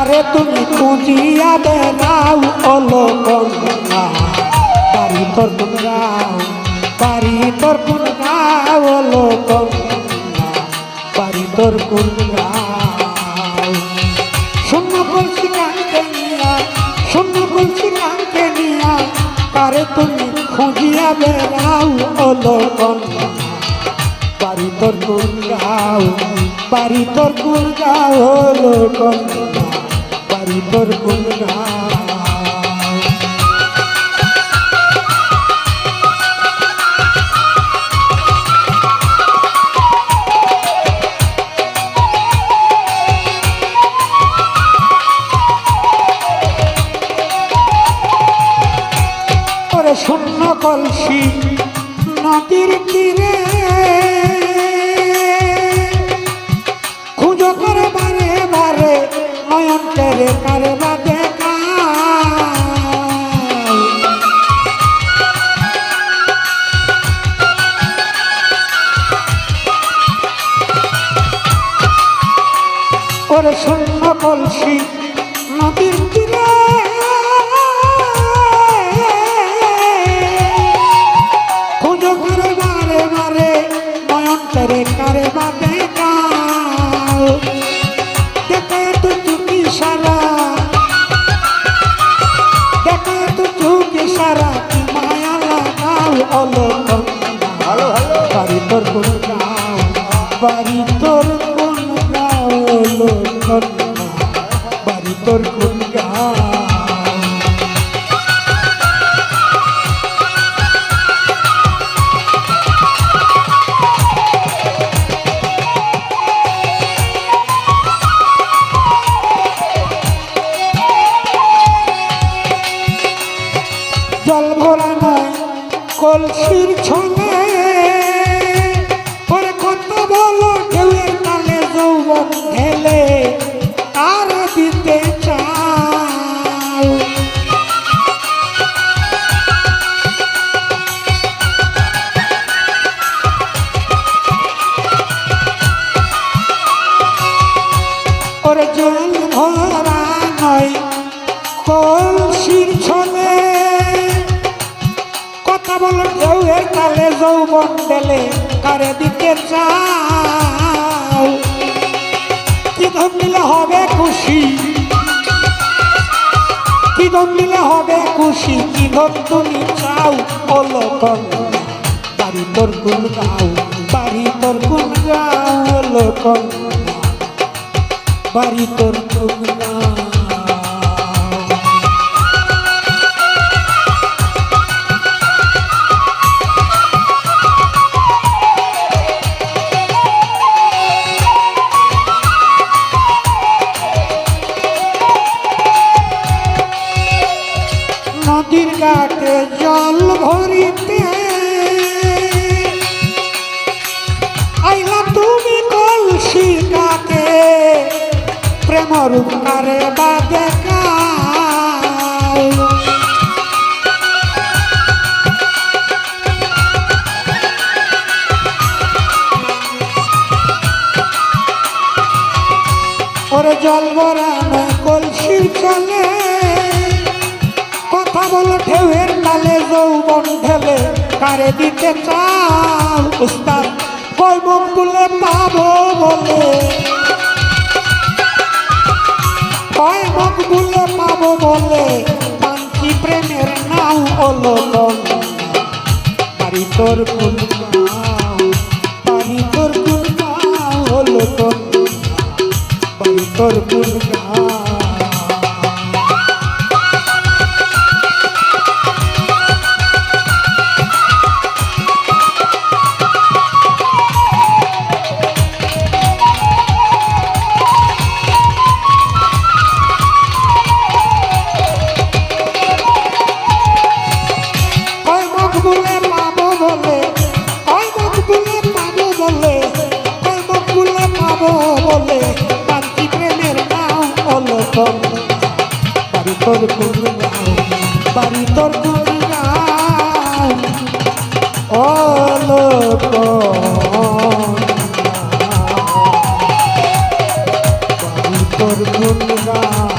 কারে তুমি খুঁজিয়া বেড়াও ওলো কন্যা বাড়ি তোর কোন গাঁও বাড়ি তোর কোন গাঁও ওলো কন্যা বাড়ি তোর কোন গাঁও শূন্য বলছি কানকে নিয়া শূন্য বলছি কানকে নিয়া কারে তুমি খুঁজিয়া বেড়াও ওলো কন্যা বাড়ি তোর কোন গাঁও বাড়ি তোর কোন গাঁও ওলো কন্যা বাড়ি তোর কোন গাঁও শূন্য কলসি নদীর তীরে খুঁজো করে বারে বারে নয়ন তেরে কারে বাদে ওরে শূন্য কলসি নদীর তীরে करे करे बाबे गाओ देखो तू चुकी सारा देखो तू चुकी सारा की माया लगाओ ओलो हेलो हेलो बारी तोर कोन गाओ बारी तोर कोन गाओ ओलो बारी तोर कोन गाओ জল ভরা নয় কলসির ছলে ওরে কত বলো ঢেউয়ের তালে যৌবন ঢেলে আর দিতে চাও ওরে জল ভরা নয় কলসির ছলে বলো ঢেউয়ের তালে যৌবন ঢেলে কারে দিতে চাও কি ধন দিলে হবে খুশি কি ধন দিলে হবে খুশি কি ধন তুমি চাও ওলো কন্যা বাড়ি তোর কোন গাঁও বাড়ি তোর কোন গাঁও ওলো কন্যা বাড়ি তোর কোন গাঁও নদীর ঘাটে জল ভরিতে আইলা তুমি কলসি ঘাটে প্রেম রূপ কারে বাদে ওরে জল ভরা নয় কলসির চলে কথা বলো ঢেউয়ের তালে যৌবন ঢেলে কারে দিতে চাও উস্তাদ কই মুখ বলে পাবো বলে কই মুখ বলে পাবো বলে পাঞ্চি প্রেমের নাও ওলো বাড়ি তোর কোন গাঁও বাড়ি তোর কোন গাঁও ওলো বাড়ি তোর কোন গাঁও বাড়ি তোর কোন গাঁও বাড়ি তোর কোন গাঁও ওলো বাড়ি তোর কোন গাঁও